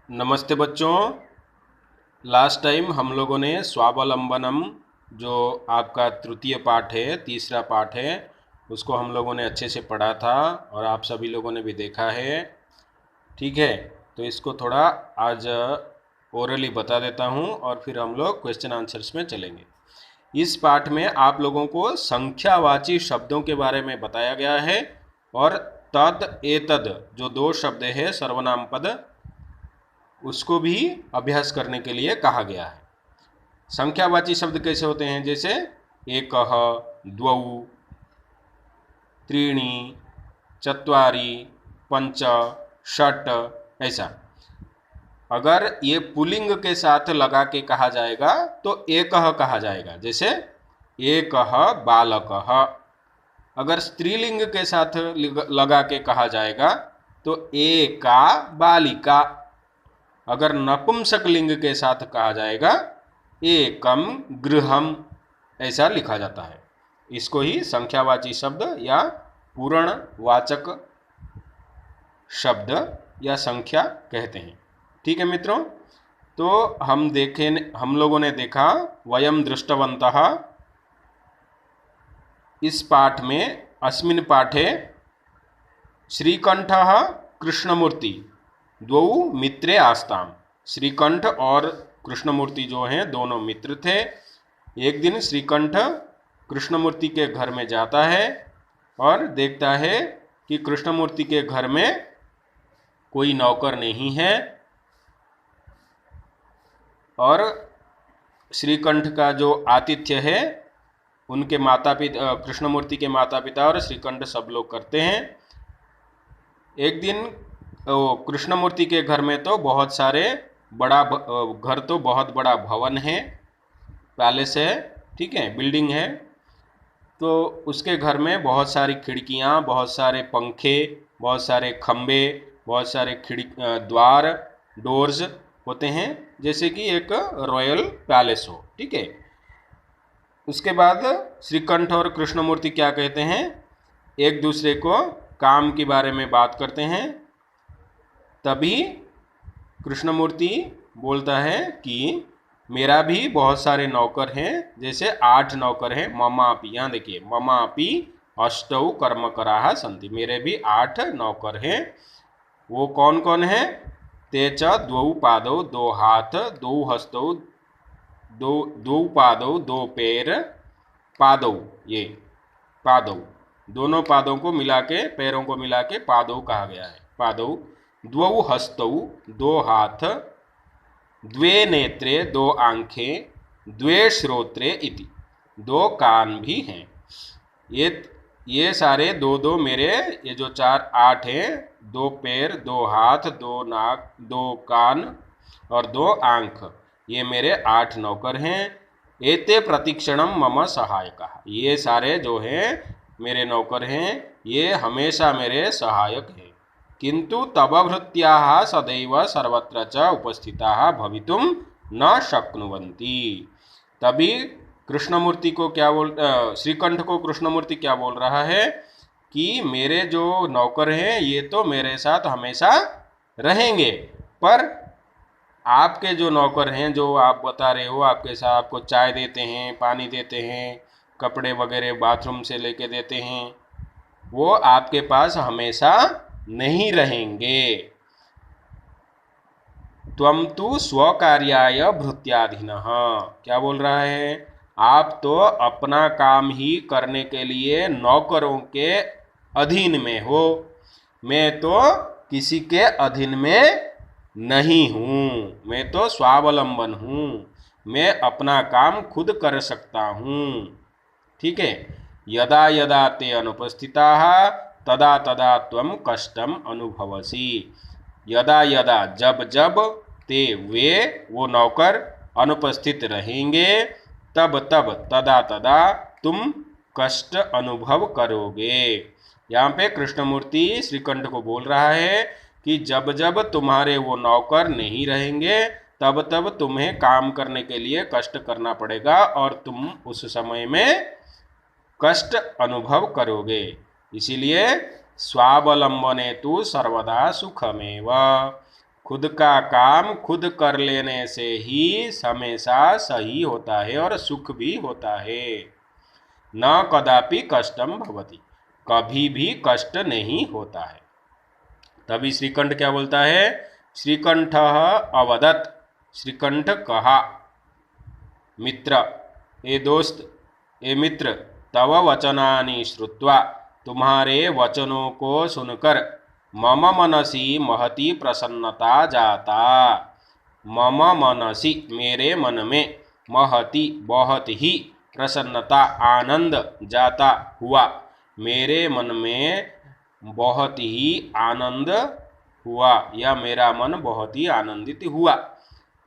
नमस्ते बच्चों। Last time हम लोगों ने स्वावलंबनम जो आपका तृतीय पाठ है, तीसरा पाठ है, उसको हम लोगों ने अच्छे से पढ़ा था और आप सभी लोगों ने भी देखा है। ठीक है, तो इसको थोड़ा आज ओरली बता देता हूँ और फिर हम लोग क्वेश्चन आंसर्स में चलेंगे। इस पाठ में आप लोगों को संख्यावाची शब्दों के बारे में बताया गया है और तद एतद जो दो शब्द है सर्वनाम पद, उसको भी अभ्यास करने के लिए कहा गया है। संख्यावाची शब्द कैसे होते हैं? जैसे एकः, द्वौ, त्रीणि, चत्वारि, पंच, षट्, ऐसा। अगर ये पुल्लिंग के साथ लगा के कहा जाएगा तो एकः कहा जाएगा, जैसे एकः बालकः। अगर स्त्रीलिंग के साथ लगा के कहा जाएगा तो एका बालिका। अगर नपुंसक लिंग के साथ कहा जाएगा एकम गृहम, ऐसा लिखा जाता है। इसको ही संख्यावाची शब्द या पूर्णवाचक शब्द या संख्या कहते हैं। ठीक है मित्रों, तो हम लोगों ने देखा, वयम दृष्टवन्तः, इस पाठ में अस्मिन् पाठे श्रीकंठः कृष्णमूर्ति द्वौ मित्रे आस्ताम। श्रीकंठ और कृष्णमूर्ति जो हैं दोनों मित्र थे। एक दिन श्रीकंठ कृष्णमूर्ति के घर में जाता है और देखता है कि कृष्णमूर्ति के घर में कोई नौकर नहीं है और श्रीकंठ का जो आतिथ्य है उनके माता पिता, कृष्णमूर्ति के माता पिता और श्रीकंठ सब लोग करते हैं। एक दिन कृष्णमूर्ति के घर में तो बहुत सारे घर तो बहुत बड़ा भवन है, पैलेस है, ठीक है, बिल्डिंग है। तो उसके घर में बहुत सारी खिड़कियाँ, बहुत सारे पंखे, बहुत सारे खम्भे, बहुत सारे द्वार, डोर्स होते हैं, जैसे कि एक रॉयल पैलेस हो। ठीक है, उसके बाद श्रीकंठ और कृष्णमूर्ति क्या कहते हैं? एक दूसरे को काम के बारे में बात करते हैं। तभी कृष्णमूर्ति बोलता है कि मेरा भी बहुत सारे नौकर हैं, जैसे 8 नौकर हैं। ममापि, यहाँ देखिए, ममापि अष्टौ कर्मकराः सन्ति, मेरे भी 8 नौकर हैं। वो कौन कौन है? ते च द्वौ पादौ, 2 हाथ, 2 हस्तौ, 2 पादौ, 2 पैर, पादौ, ये पादौ, दोनों पादों को मिला के, पैरों को मिला के पादौ कहा गया है। पादौ, द्वौ हस्तौ, 2 हाथ, द्वे नेत्रे, 2 आंखें, द्वे श्रोत्रे इति, 2 कान भी हैं। ये सारे 2 मेरे, ये जो 8 हैं, 2 पैर, 2 हाथ, 2 नाक, 2 कान और 2 आंख, ये मेरे 8 नौकर हैं। एते प्रतिक्षणम मम सहायकः, ये सारे जो हैं मेरे नौकर हैं, ये हमेशा मेरे सहायक हैं। किंतु तव भृत्याः सदैव सर्वत्र च उपस्थिताः भवितुम न शक्नुवन्ति। तभी कृष्णमूर्ति को श्रीकंठ को कृष्णमूर्ति क्या बोल रहा है कि मेरे जो नौकर हैं ये तो मेरे साथ हमेशा रहेंगे, पर आपके जो नौकर हैं, जो आप बता रहे हो, आपके साथ आपको चाय देते हैं, पानी देते हैं, कपड़े वगैरह बाथरूम से लेके देते हैं, वो आपके पास हमेशा नहीं रहेंगे। त्वं तु स्वकार्याय भृत्याधीनः, क्या बोल रहा है? आप तो अपना काम ही करने के लिए नौकरों के अधीन में हो, मैं तो किसी के अधीन में नहीं हूँ, मैं तो स्वावलंबन हूँ, मैं अपना काम खुद कर सकता हूँ। ठीक है, यदा यदा ते अनुपस्थिताः तदा तदा त्वं कष्टम अनुभवसि। यदा यदा, जब जब, ते वे, वो नौकर, अनुपस्थित रहेंगे, तब तब, तदा तदा तुम कष्ट अनुभव करोगे। यहाँ पे कृष्णमूर्ति श्रीकंठ को बोल रहा है कि जब जब तुम्हारे वो नौकर नहीं रहेंगे तब तब तुम्हें काम करने के लिए कष्ट करना पड़ेगा और तुम उस समय में कष्ट अनुभव करोगे। इसीलिए स्वावलंबने तु सर्वदा सुखमेव, खुद का काम खुद कर लेने से ही हमेशा सही होता है और सुख भी होता है। न कदापि कष्टम भवति, कभी भी कष्ट नहीं होता है। तभी श्रीकंठ क्या बोलता है? श्रीकंठ अवदत्, श्रीकंठ कहा, मित्र, ए दोस्त, ए मित्र, तव वचनानि श्रुत्वा, तुम्हारे वचनों को सुनकर, मम मनसि महती प्रसन्नता जाता, मम मनसि मेरे मन में, महती बहुत ही, प्रसन्नता आनंद, जाता हुआ, मेरे मन में बहुत ही आनंद हुआ या मेरा मन बहुत ही आनंदित हुआ।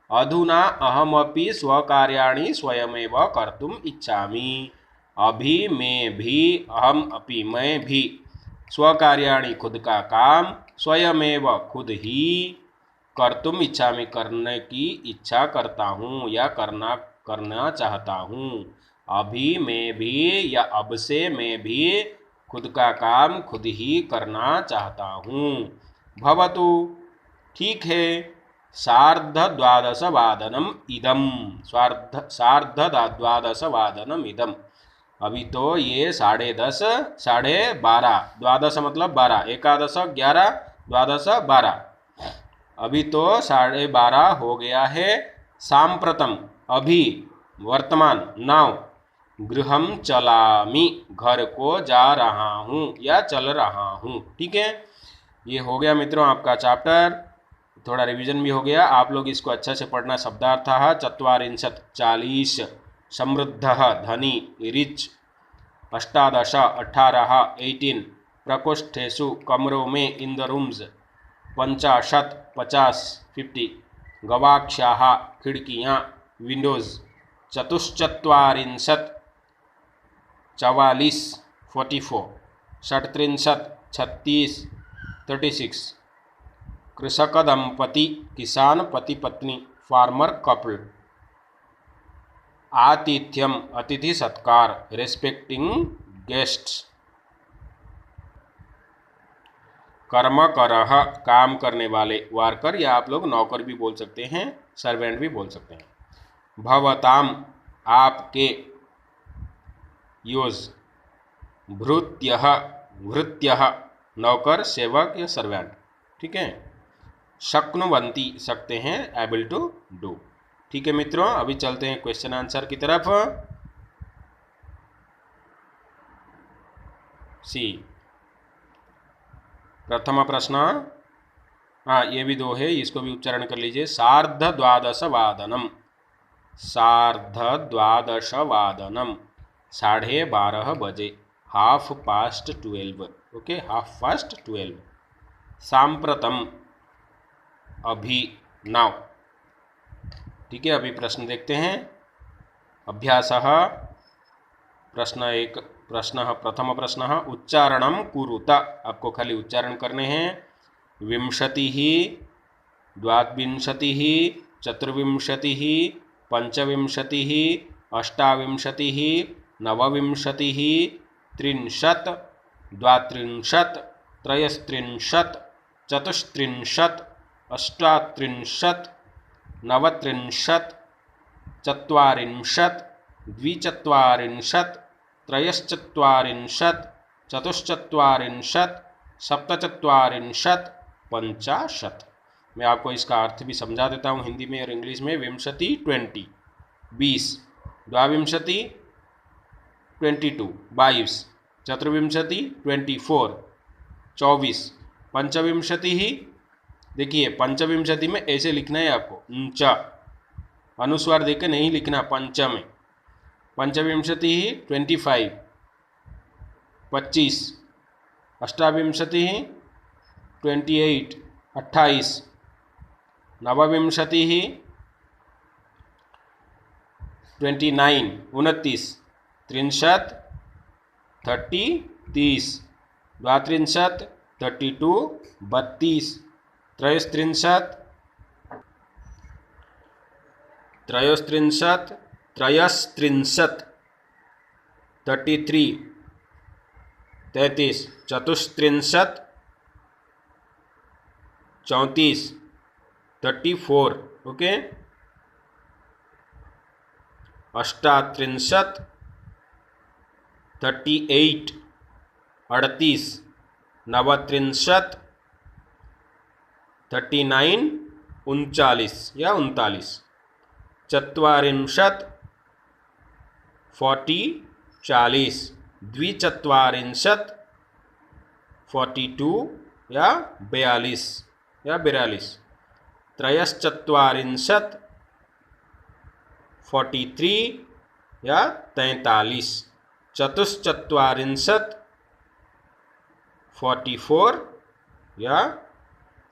अधुना अहमपि स्वकार्याणि स्वयमेव कर्तुम इच्छामि, अभी मैं भी, अहम अपि मैं भी, स्वकार्याणि खुद का काम, स्वयमेव खुद ही, कर्तुम इच्छामि करने की इच्छा करता हूँ या करना चाहता हूँ। अभी मैं भी या अब से मैं भी खुद का काम खुद ही करना चाहता हूँ। भवतु, ठीक है, सार्धद्वादशवादनम इदम, सार्धद्वादशवादनम इदम, अभी तो ये 10:30, 12:30, द्वादश मतलब 12, एकादश 11, द्वादश 12, अभी तो 12:30 हो गया है। सांप्रतम, अभी, वर्तमान, नाउ, गृहम चलामि, घर को जा रहा हूँ या चल रहा हूँ। ठीक है, ये हो गया मित्रों आपका चैप्टर, थोड़ा रिवीजन भी हो गया। आप लोग इसको अच्छा से पढ़ना। शब्दार्थः 40, 40, समृद्ध, धनी, रिच, 18, 18, 18, प्रकोष्ठेषु, कमरों में, इन द रूम्स, 50, 50, 50, गवाक्षाः, खिड़कियाँ, विंडोज, 44, 44, 44, 37, 36, 36, कृषक दंपति, किसान पति पत्नी, फार्मर कपल, आतिथ्यम, अतिथि सत्कार, रेस्पेक्टिंग गेस्ट्स, कर्मकरः, काम करने वाले, वार्कर, या आप लोग नौकर भी बोल सकते हैं, सर्वेंट भी बोल सकते हैं। भवताम, आपके, योज, भृत्यः, भृत्यः, नौकर, सेवक या सर्वेंट। ठीक है, शक्नुवन्ति, सकते हैं, एबल टू डू। ठीक है मित्रों, अभी चलते हैं क्वेश्चन आंसर की तरफ। सी, प्रथम प्रश्न, हाँ ये भी 2 है, इसको भी उच्चारण कर लीजिए। सार्धद्वादशवादनम, सार्धद्वादशवादनम, 12:30 बजे, 12:30, ओके, 12:30। सांप्रतम, अभी, नाउ। ठीक है, अभी प्रश्न देखते हैं। अभ्यासः, प्रश्न 1, प्रथम प्रश्न, उच्चारणं कुरुत, आपको खाली उच्चारण करने हैं। 20, 22, 24, 25, 28, 29, 30, 32, 33, 34, 38, 39, 40, 42, 43, 44, 47, 50। मैं आपको इसका अर्थ भी समझा देता हूँ हिंदी में और इंग्लिश में। 20, 20, 22, 22, 24, 24, 25, देखिए पंचविंशति में ऐसे लिखना है आपको, च, अनुस्वार देकर नहीं लिखना पंच में। पंचविंशति, 25, 25, अष्टाविंशति, 28, 28, नवविंशति, 29, 29, 30, 30, 30, 32, 32, 32, 33, 33, 33, 33, 33, 34, 34, 34, ओके, अष्टात्रिंशत् 38, 38, नवत्रिंशत् 39, 39 या 39, चत्वारिंशत् 40, 40, द्विचत्वारिंशत् 42 या 42 या 42, त्रयश्चत्वारिंशत् 43 या 43, चतुश्चत्वारिंशत् 44 या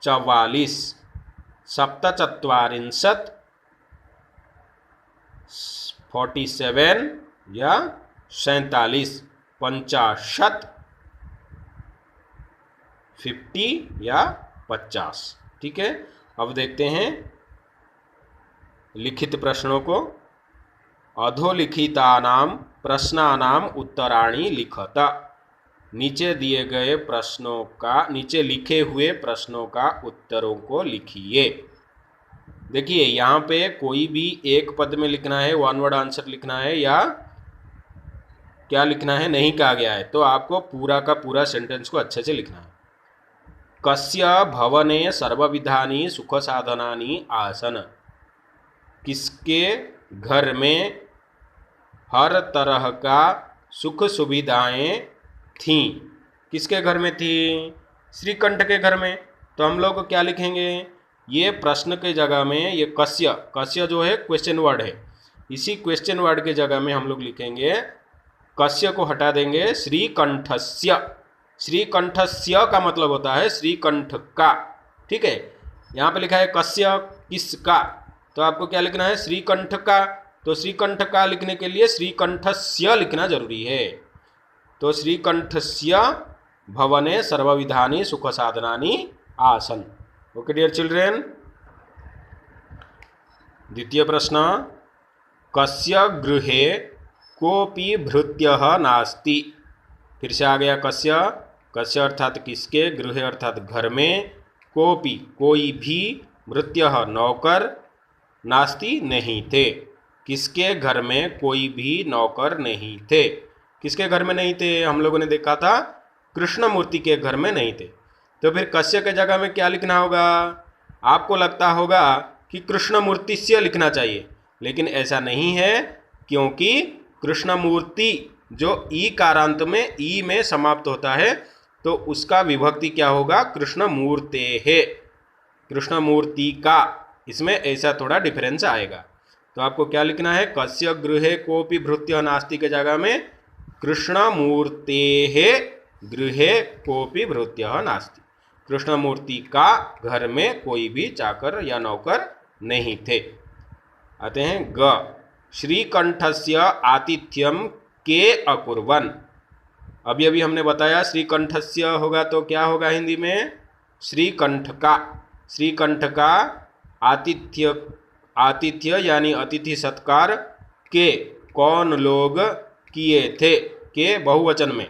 44, सप्तचत्वारिंशत् 47 या 47, पंचाशत् 50 या 50। ठीक है, अब देखते हैं लिखित प्रश्नों को। अधोलिखितानां प्रश्नानां उत्तराणि लिखत। नीचे दिए गए प्रश्नों का, नीचे लिखे हुए प्रश्नों का उत्तरों को लिखिए। देखिए यहाँ पे कोई भी एक पद में लिखना है, वन वर्ड आंसर लिखना है या क्या लिखना है नहीं कहा गया है, तो आपको पूरा का पूरा सेंटेंस को अच्छे से लिखना है। कस्य भवने सर्वविधानि सुख साधनानि आसन। किसके घर में हर तरह का सुख सुविधाएं थीं। किसके घर में थी? श्रीकंठ के घर में। तो हम लोग क्या लिखेंगे, ये प्रश्न के जगह में ये कस्य, कस्य जो है क्वेश्चन वर्ड है, इसी क्वेश्चन वर्ड के जगह में हम लोग लिखेंगे, कस्य को हटा देंगे, श्रीकंठस्य। श्रीकंठस्य का मतलब होता है श्रीकंठ का। ठीक है, यहाँ पे लिखा है कस्य, किसका, तो आपको क्या लिखना है, श्रीकंठ का। तो श्रीकंठ का लिखने के लिए श्रीकंठस्य लिखना जरूरी है। तो श्रीकंठस्य भवने सर्वविधानि सुख साधनानि आसन। Okay dear children. द्वितीय प्रश्न, कस्य गृहे कोपि भृत्यः नास्ति। फिर से आ गया कस्य, कस्य अर्थात किसके, गृहे अर्थात घर में, कोपि कोई भी, भृत्यः नौकर, नास्ति नहीं थे। किसके घर में कोई भी नौकर नहीं थे। किसके घर में नहीं थे, हम लोगों ने देखा था कृष्णमूर्ति के घर में नहीं थे। तो फिर कस्य के जगह में क्या लिखना होगा, आपको लगता होगा कि कृष्णमूर्ति से लिखना चाहिए, लेकिन ऐसा नहीं है, क्योंकि कृष्णमूर्ति जो ई कारांत में ई में समाप्त होता है, तो उसका विभक्ति क्या होगा, कृष्णमूर्ते है, कृष्णमूर्ति का। इसमें ऐसा थोड़ा डिफरेंस आएगा। तो आपको क्या लिखना है, कस्य गृहे कोपि भृत्यः नास्ति के जगह में कृष्णमूर्तेः गृहे कोपि भृत्यः नास्ति। कृष्णमूर्ति का घर में कोई भी चाकर या नौकर नहीं थे। आते हैं ग, श्रीकंठस्य आतिथ्यम के अकुर्वन्। अभी अभी हमने बताया श्रीकंठस्य होगा तो क्या होगा हिंदी में, श्रीकंठ का। श्रीकंठ का आतिथ्य, आतिथ्य यानी अतिथि सत्कार के कौन लोग किए थे, के बहुवचन में।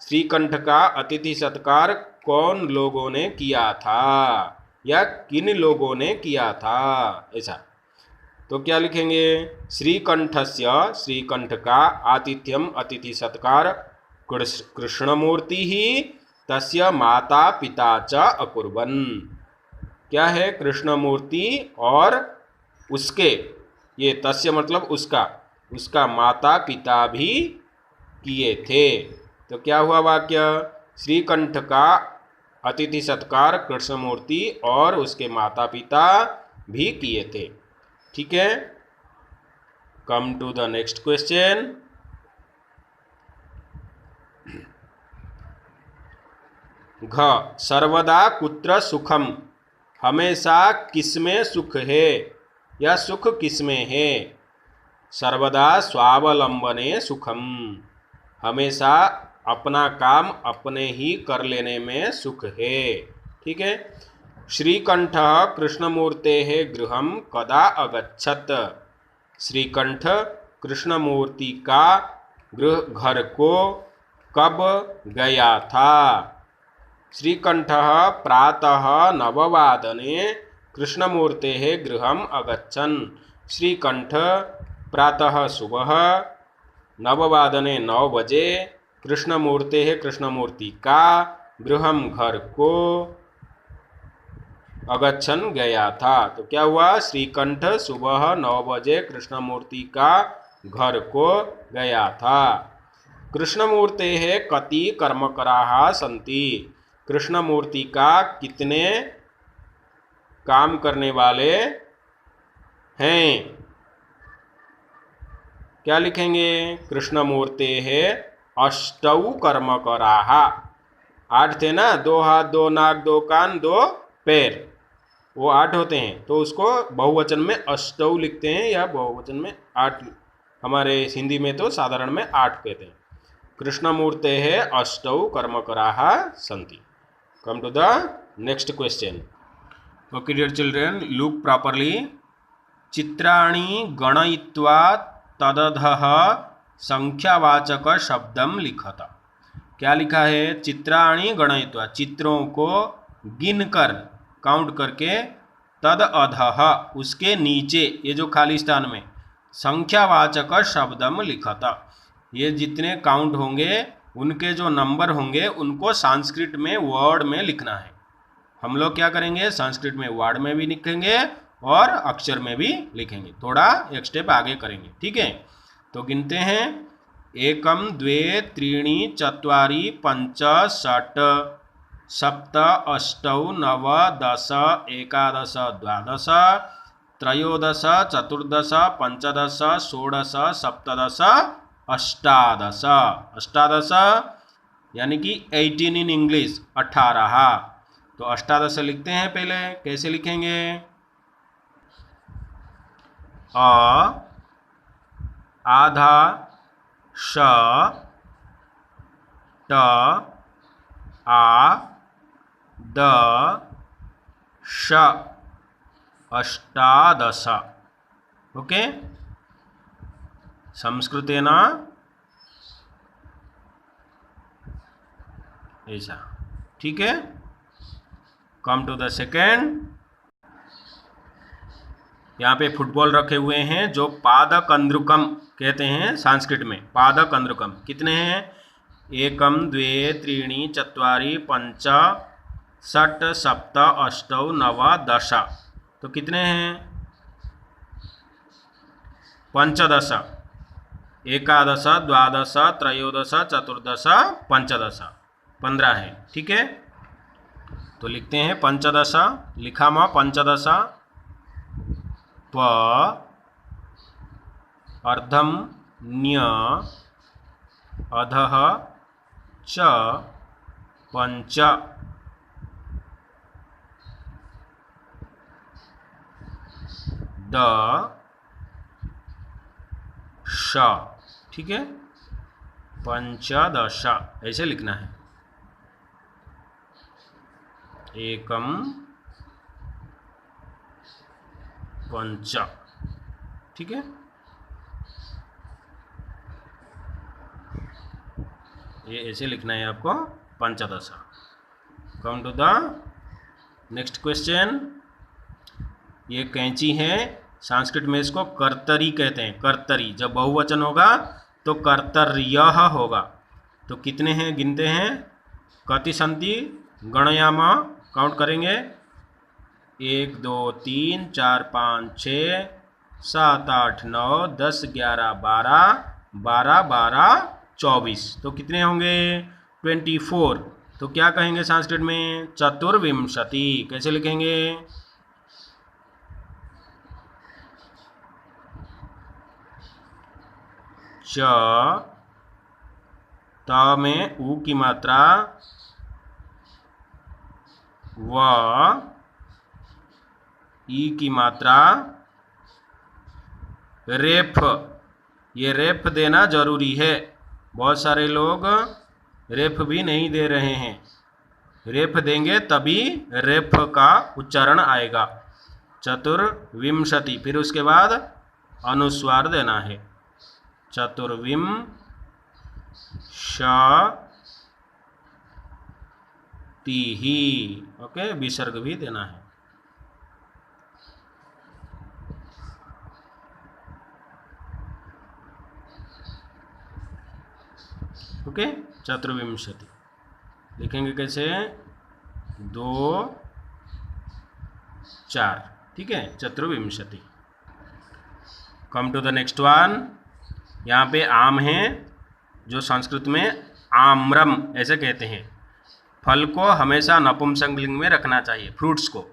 श्रीकंठ का अतिथि सत्कार कौन लोगों ने किया था या किन लोगों ने किया था, ऐसा। तो क्या लिखेंगे, श्रीकंठस्य, श्रीकंठ का, आतिथ्यम अतिथि सत्कार, कृष्णमूर्ति ही तस्य माता पिता च अकुर्वन्। क्या है, कृष्णमूर्ति और उसके, ये तस्य मतलब उसका, उसका माता पिता भी किए थे। तो क्या हुआ वाक्य, श्रीकंठ का अतिथि सत्कार कृष्णमूर्ति और उसके माता पिता भी किए थे। ठीक है, come to the next question. घ, सर्वदा कुत्र सुखम। हमेशा किसमें सुख है या सुख किसमें है। सर्वदा स्वावलंबने सुखम। हमेशा अपना काम अपने ही कर लेने में सुख है। ठीक है, श्रीकंठ कृष्णमूर्तेः गृहं कदा अगच्छत्। श्रीकंठ कृष्णमूर्ति का गृह, घर को कब गया था। श्रीकंठ प्रातः 9 वादने कृष्णमूर्तेः गृहम् अगच्छन्। श्रीकंठ प्रातः सुबह 9 बजे कृष्णमूर्तेः कृष्णमूर्ति का गृहम घर को अगच्छन गया था। तो क्या हुआ? श्रीकंठ सुबह 9 बजे कृष्णमूर्ति का घर को गया था। कृष्णमूर्तेः कति कर्मकराः सन्ति। कृष्णमूर्ति का कितने काम करने वाले हैं? क्या लिखेंगे? कृष्णमूर्तेः अष्टौ कर्मकराः। 8 थे ना, 2 हाथ 2 नाक 2 कान 2 पैर, वो 8 होते हैं। तो उसको बहुवचन में अष्टौ लिखते हैं या बहुवचन में 8। हमारे हिंदी में तो साधारण में 8 कहते हैं। कृष्णमूर्तेः अष्टौ कर्मकराः सन्ति। Come to the next question. Okay dear children, look properly. चित्राणि गणयित्वा तदधः संख्यावाचक शब्दम लिखत। क्या लिखा है? चित्राणि गणयित्वा, चित्रों को गिनकर काउंट करके, तद अधः उसके नीचे, ये जो खाली स्थान में, संख्यावाचक शब्दम लिखत, ये जितने काउंट होंगे उनके जो नंबर होंगे उनको संस्कृत में वर्ड में लिखना है। हम लोग क्या करेंगे? संस्कृत में वर्ड में भी लिखेंगे और अक्षर में भी लिखेंगे। थोड़ा एक स्टेप आगे करेंगे, ठीक है? तो गिनते हैं। 1 2 3 4 5 6 7 8 9 10 11 12 13 14 15 16 17 18। 18 यानी कि 18 इन इंग्लिश, 18। तो 18 लिखते हैं। पहले कैसे लिखेंगे? आधा श ट आ द श 18। ओके, संस्कृतेन ऐसा, ठीक है? Come to the second. यहाँ पे फुटबॉल रखे हुए हैं जो पादकंद्रुकम कहते हैं संस्कृत में। पादकंद्रुकम कितने हैं? 1 2 3 4 5 6 7 8 9 10। तो कितने हैं? 15। 11 12 13 14 15। 15 है, ठीक है? तो लिखते हैं 15। लिखा मा 15। प अर्धम न्य अधः च पंच। द श, ठीक है? 15 ऐसे लिखना है। 1 5, ठीक है? ये ऐसे लिखना है आपको 15। Come to the next question. ये कैंची है, संस्कृत में इसको कर्तरी कहते हैं। कर्तरी, जब बहुवचन होगा तो कर्तर्यः होगा। तो कितने हैं गिनते हैं? कति सन्ति गणयामा, काउंट करेंगे। 1 2 3 4 5 6 7 8 9 10 11 12 12 12 24। तो कितने होंगे? 24। तो क्या कहेंगे संस्कृत में? चतुर्विंशति। कैसे लिखेंगे? च, त में ऊ की मात्रा, व ई की मात्रा, रेफ। ये रेफ देना जरूरी है। बहुत सारे लोग रेफ भी नहीं दे रहे हैं। रेफ देंगे तभी रेफ का उच्चारण आएगा। चतुर्विंशति, फिर उसके बाद अनुस्वार देना है। चतुर्विम श ती ही, ओके, विसर्ग भी देना है। ओके, चतुर्विंशति लिखेंगे कैसे, 2 4, ठीक है, चतुर्विंशति। Come to the next one. यहाँ पे आम है, जो संस्कृत में आम्रम ऐसे कहते हैं। फल को हमेशा नपुंसकलिंग में रखना चाहिए, फ्रूट्स को,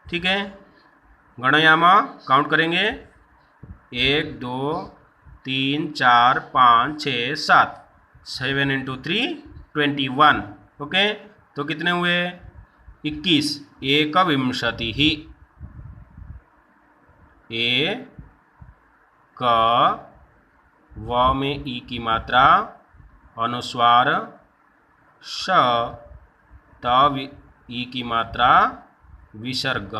ठीक है। गणयामा काउंट करेंगे, 1 2 3 4 5 6 7, 7 × 3 21, ओके। तो कितने हुए, 21, एकविंशति ही, ए क व में ई की मात्रा, अनुस्वार श त ई की मात्रा, विसर्ग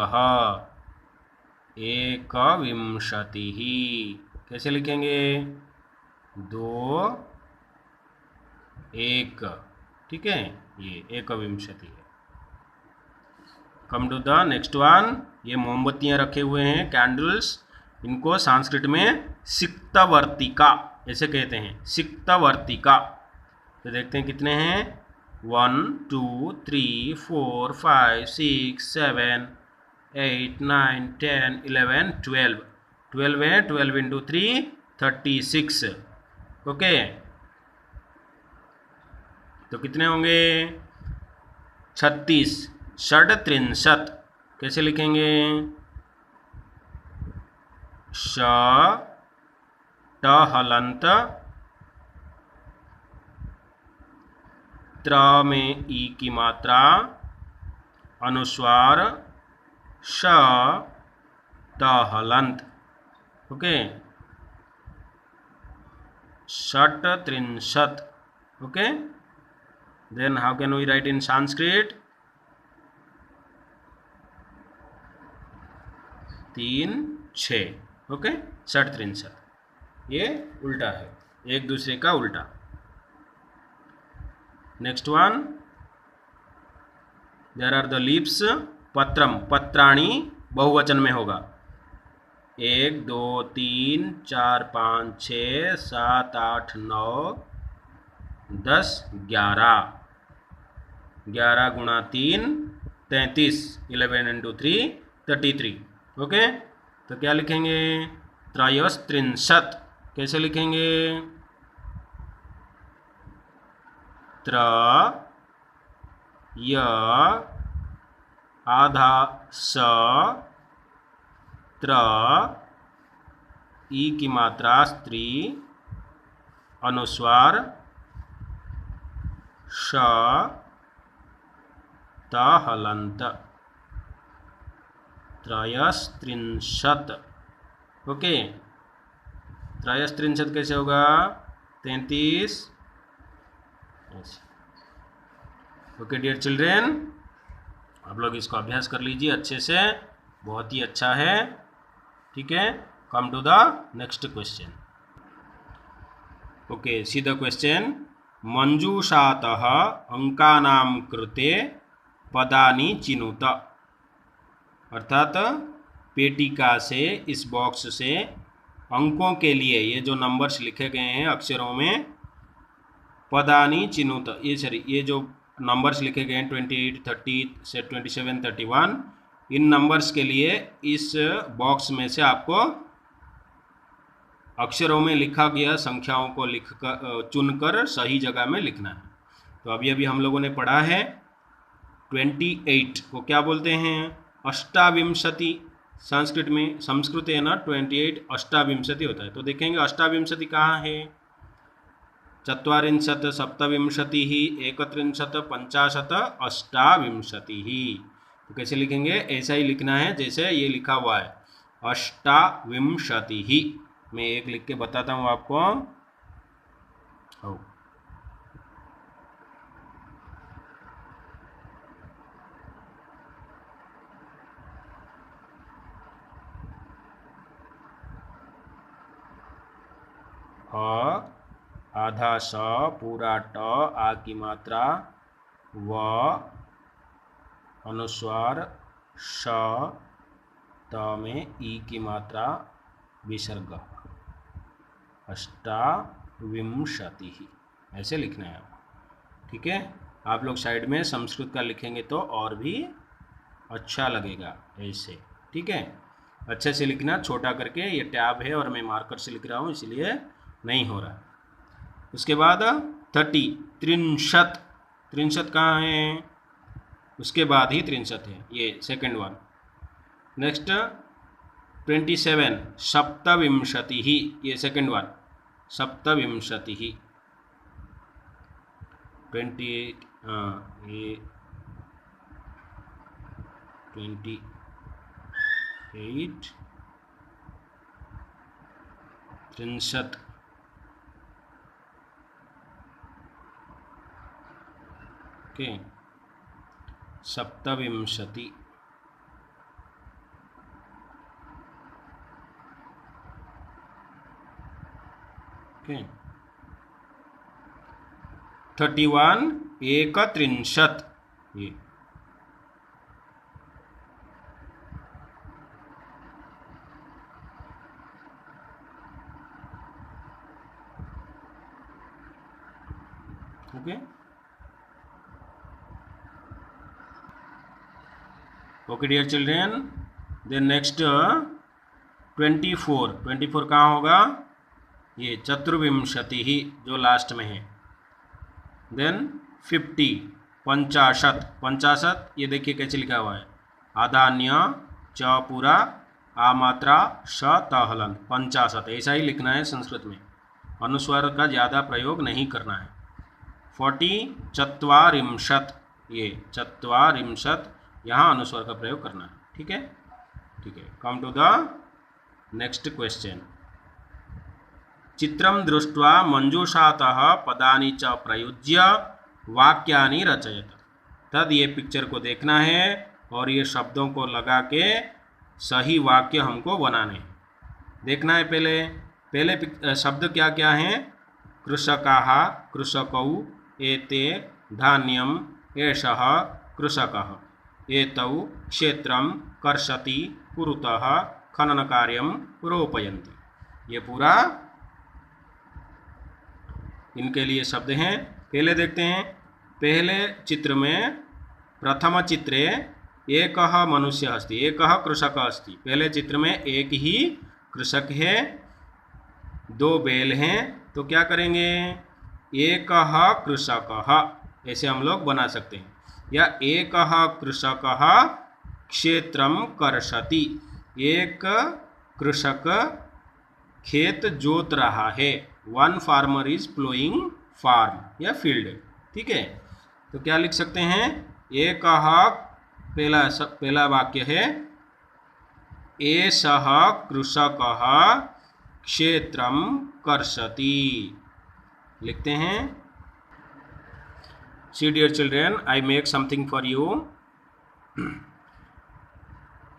एकविंशति ही। कैसे लिखेंगे, 2 1, ठीक है, ये एकविंशति है। Come to the next one. ये मोमबत्तियां रखे हुए हैं, कैंडल्स, इनको संस्कृत में सिक्तवर्तिका ऐसे कहते हैं, सिक्तवर्तिका। तो देखते हैं कितने हैं, 1 2 3 4 5 6 7 8 9 10 11 12, 12 है, 12 × 3 36, ओके। तो कितने होंगे, 36, षड्त्रिंशत्। कैसे लिखेंगे, श ट हलंत, त्र में ई की मात्रा, अनुस्वार श त हलंत, ओके, षट्त्रिंशत्, okay. Then how can we write in Sanskrit, 3 6, okay, षट्त्रिंशत्। ये उल्टा है, एक दूसरे का उल्टा। Next one, there are the leaves, पत्रम, पत्राणी बहुवचन में होगा, 1 2 3 4 5 6 7 8 9 10 11, 11 × 3 33, 11 × 3 33, ओके। तो क्या लिखेंगे, त्रयस्त्रिंशत्। कैसे लिखेंगे, त्र य आधा स त्र ई की मात्रा स्त्री, अनुस्वार श त हलंत, त्रयस्त्रिंशत्, ओके। त्रयस्त्रिंशत् कैसे होगा, 33, ओके डियर चिल्ड्रेन, आप लोग इसको अभ्यास कर लीजिए अच्छे से, बहुत ही अच्छा है, ठीक है। Come to the next question, okay, see the question. मंजूषातः अंकानां कृते पदानि चिनुत, अर्थात पेटिका से, इस बॉक्स से अंकों के लिए ये जो नंबर्स लिखे गए हैं अक्षरों में, पदानि चिनुत, ये जो नंबर्स लिखे गए हैं 28 30 से 27 31, इन नंबर्स के लिए इस बॉक्स में से आपको अक्षरों में लिखा गया संख्याओं को लिखकर चुनकर सही जगह में लिखना है। तो अभी हम लोगों ने पढ़ा है 28 को क्या बोलते हैं, अष्टाविंशति। संस्कृत में, संस्कृत है ना, 28 अष्टाविंशति होता है। तो देखेंगे अष्टाविंशति कहाँ है, 40 सप्तविंशतिः 31 50 अष्टाविंशतिः। तो कैसे लिखेंगे, ऐसा ही लिखना है जैसे ये लिखा हुआ है, अष्टाविंशतिः। मैं एक लिख के बताता हूँ आपको। आधा स, पूरा ट, आ की मात्रा, व, अनुस्वार श, त में ई की मात्रा, विसर्ग, अष्टाविंशतिः। ऐसे लिखना है, ठीक है। आप लोग साइड में संस्कृत का लिखेंगे तो और भी अच्छा लगेगा ऐसे, ठीक है। अच्छे से लिखना, छोटा करके, ये टैब है और मैं मार्कर से लिख रहा हूँ इसलिए नहीं हो रहा। उसके बाद 30, त्रिंशत, त्रिंशत कहाँ है, उसके बाद ही त्रिंशत है, ये सेकंड वन। नेक्स्ट 27, सप्तविंशति ही, ये सेकंड वन, सप्तविंशति ही। 28, ये 28, त्रिंशत, ओके, सप्तविंशति, ओके, 31, एकत्रिंशत, ये okay, okay dear children. Then next 24, 24 कहाँ होगा, ये चतुर्विंशति ही जो लास्ट में है। देन 50, 50, 50, ये देखिए कैसे लिखा हुआ है, आधान्य च पूरा आ मात्रा श त हलन, 50, ऐसा ही लिखना है संस्कृत में, अनुस्वार का ज़्यादा प्रयोग नहीं करना है। 40, चत्वारिंशत, ये चत्वारिंशत, यहाँ अनुस्वार का प्रयोग करना है, ठीक है, ठीक है। Come to the next question. चित्रं दृष्ट्वा मंजूषातः पदानि च प्रयुज्य वाक्यानि रचयत। तद ये पिक्चर को देखना है और ये शब्दों को लगा के सही वाक्य हमको बनाने हैं। देखना है पहले शब्द क्या क्या हैं, कृषकाः, कृषकौ, एते, धान्यम, एषः कृषकः, एतौ क्षेत्रं कर्षति, कुरुतः खननकार्यं रोपयन्ति। ये पूरा इनके लिए शब्द हैं। पहले देखते हैं, पहले चित्र में प्रथम चित्रे एकः मनुष्य अस्ति, एकः कृषकः अस्ति। पहले चित्र में एक ही कृषक है, दो बैल हैं, तो क्या करेंगे, एकः कृषकः ऐसे हम लोग बना सकते हैं, या एकः कृषकः क्षेत्रं कर्षति, एक कृषक खेत जोत रहा है, one farmer is ploughing farm या फील्ड, ठीक है। तो क्या लिख सकते हैं, एकः, पहला वाक्य है, एषः कृषकः क्षेत्रं कर्षति, लिखते हैं। See dear children, I make something for you.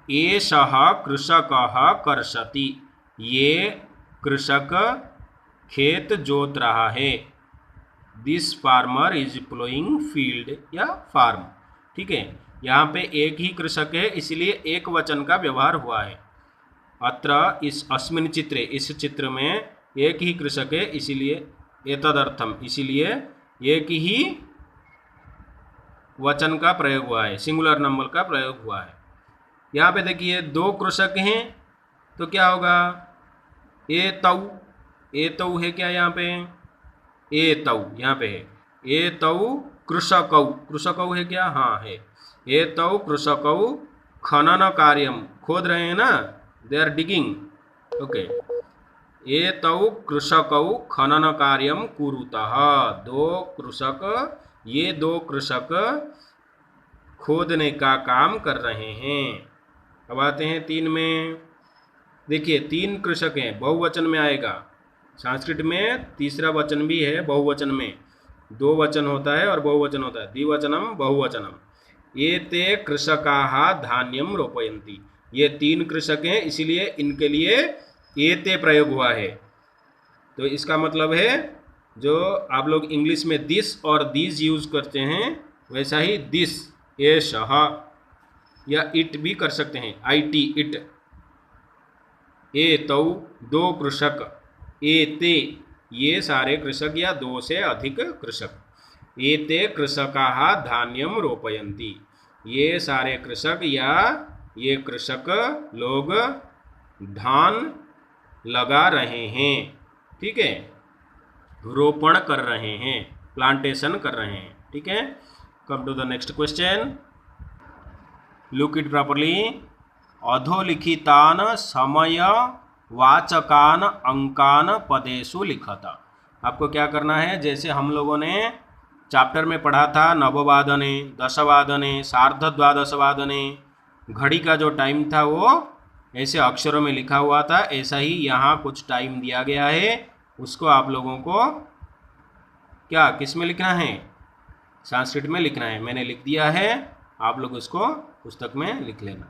एषः कृषकः कर्षति, ये कृषक खेत जोत रहा है। This farmer is ploughing field या फार्म, ठीक है। यहाँ पे एक ही कृषक है इसलिए एक वचन का व्यवहार हुआ है। अत्र इस अस्मिन् चित्रे, इस चित्र में एक ही कृषक है इसलिए एतदर्थम, इसीलिए एक ही वचन का प्रयोग हुआ है, सिंगुलर नंबर का प्रयोग हुआ है। यहाँ पे देखिए दो कृषक हैं तो क्या होगा, एतौ, एतौ है क्या यहाँ पे, एतौ यहाँ पे है, एतौ कृषकौ, कृषकौ है क्या, हाँ है, एतौ कृषकौ खनन कार्यम, खोद रहे हैं ना, दे आर डिगिंग, ओके। एतौ कृषकौ खनन कार्यम कुरुतः, दो कृषक, ये दो कृषक खोदने का काम कर रहे हैं। अब आते हैं 3 में, देखिए 3 कृषक हैं, बहुवचन में आएगा। संस्कृत में तीसरा वचन भी है बहुवचन में, 2 वचन होता है और बहुवचन होता है, द्विवचनम बहुवचनम। एते कृषकाः धान्यम रोपयन्ति, ये 3 कृषक हैं इसीलिए इनके लिए एते प्रयोग हुआ है। तो इसका मतलब है जो आप लोग इंग्लिश में दिस और दीज यूज करते हैं वैसा ही दिस, एषः, या इट भी कर सकते हैं, IT इट। एतौ 2 कृषक, एते ये सारे कृषक या 2 से अधिक कृषक। एते कृषकाः धान्यम रोपयन्ति, ये सारे कृषक या ये कृषक लोग धान लगा रहे हैं, ठीक है, रोपण कर रहे हैं, प्लांटेशन कर रहे हैं, ठीक है। Come to the next question, look it properly. अधोलिखितान समय वाचकान अंकान पदेषु लिखत। आपको क्या करना है, जैसे हम लोगों ने चैप्टर में पढ़ा था नववादने, दशवादने, सार्धद्वादशवादने, घड़ी का जो टाइम था वो ऐसे अक्षरों में लिखा हुआ था, ऐसा ही यहाँ कुछ टाइम दिया गया है, उसको आप लोगों को क्या किस में लिखना है, संस्कृत में लिखना है। मैंने लिख दिया है, आप लोग उसको पुस्तक में लिख लेना।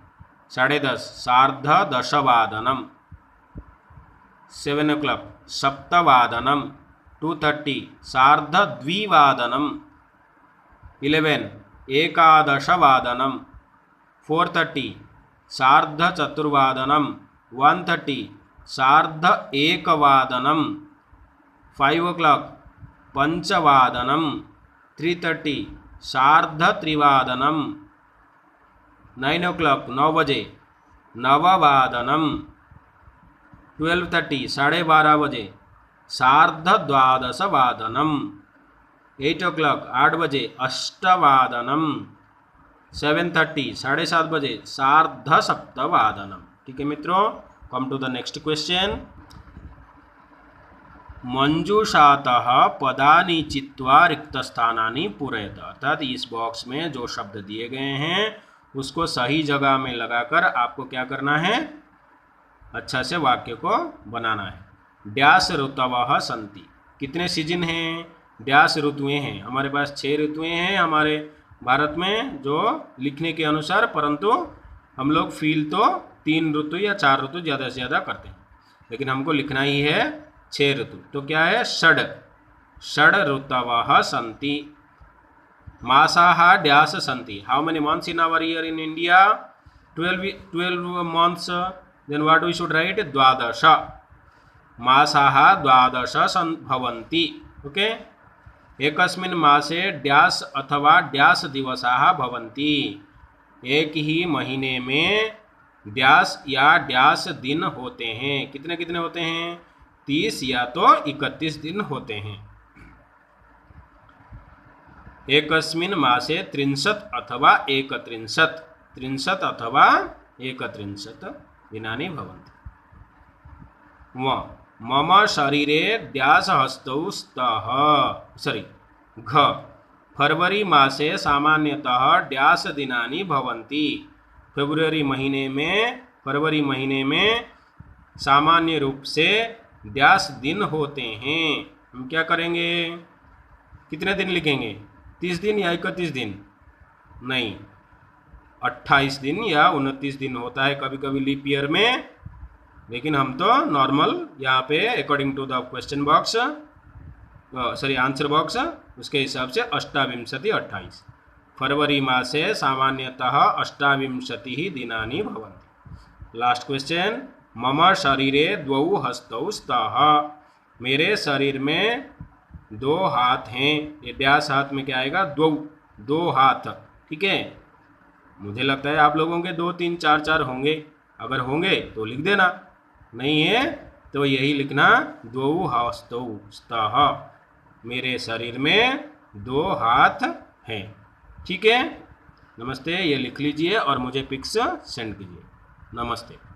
10:30 सार्धदशवादनम, 7 o'clock सप्तवादनम, 2:30 सार्धद्विवादनम, 11 एकादशवादनम, 4:30 सार्धचतुर्वादनम, 1:30 सार्ध एकवादनम, 5 o'clock पंचवादनम, 3:30 सार्धत्रिवादनम, 9 o'clock 9 बजे नववादनम, 12:30 12:30 बजे सार्धद्वादशवादनम, 8 o'clock 8 बजे अष्टवादनम, 7:30 7:30 बजे सार्धसप्तवादनम। ठीक है मित्रों, come to the next question. मंजूषातः पदानि चित्वा रिक्तस्थानानि पूरयत, अर्थात इस बॉक्स में जो शब्द दिए गए हैं उसको सही जगह में लगाकर आपको क्या करना है, अच्छा से वाक्य को बनाना है। ड्यास ऋतवः सन्ति, कितने सीजन हैं, ड्यास ऋतुएं हैं, हमारे पास 6 ऋतुएं हैं हमारे भारत में जो लिखने के अनुसार, परंतु हम लोग फील तो 3 ऋतु या 4 ऋतु ज़्यादा से ज़्यादा करते हैं, लेकिन हमको लिखना ही है 6 ऋतु। तो क्या है, षड ऋतवः सन्ति। मासाः ड्यास सन्ति, how many months in our year in India, 12 months, then what we should write, 12 मासाः 12 भवन्ति। ओके, एकस्मिन् मासे ड्यास अथवा ड्यास दिवसाः भवन्ति, एक ही महीने में ड्यास या ड्यास दिन होते हैं। कितने कितने होते हैं, 30 या तो 31 दिन होते हैं। एकस्मिन् मासे 30 अथवा 31, 30 अथवा 31 दिनानि भवन्ति। मम शरीरे ड्यास हस्तौ स्तः, घ फरवरी मासे सामान्यतः ड्यास दिनानि भवन्ति, फरवरी महीने में सामान्य रूप से ड्यास दिन होते हैं। हम क्या करेंगे, कितने दिन लिखेंगे, 30 दिन या 31 दिन, नहीं 28 दिन या 29 दिन होता है कभी कभी लीप ईयर में, लेकिन हम तो नॉर्मल यहाँ पे according to the question box, answer box, उसके हिसाब से 28 28 फरवरी मासे सामान्यतः 28 दिनानि भवन्ति। लास्ट क्वेश्चन, मम शरीरे 2 हस्तौ स्तः, मेरे शरीर में 2 हाथ हैं। ये ड्यास हाथ में क्या आएगा, 2 हाथ। ठीक है, मुझे लगता है आप लोगों के 2 3 4 4 होंगे, अगर होंगे तो लिख देना, नहीं है तो यही लिखना, 2 हस्तौ स्तः, मेरे शरीर में 2 हाथ हैं। ठीक है, नमस्ते, ये लिख लीजिए और मुझे पिक्स सेंड कीजिए। नमस्ते।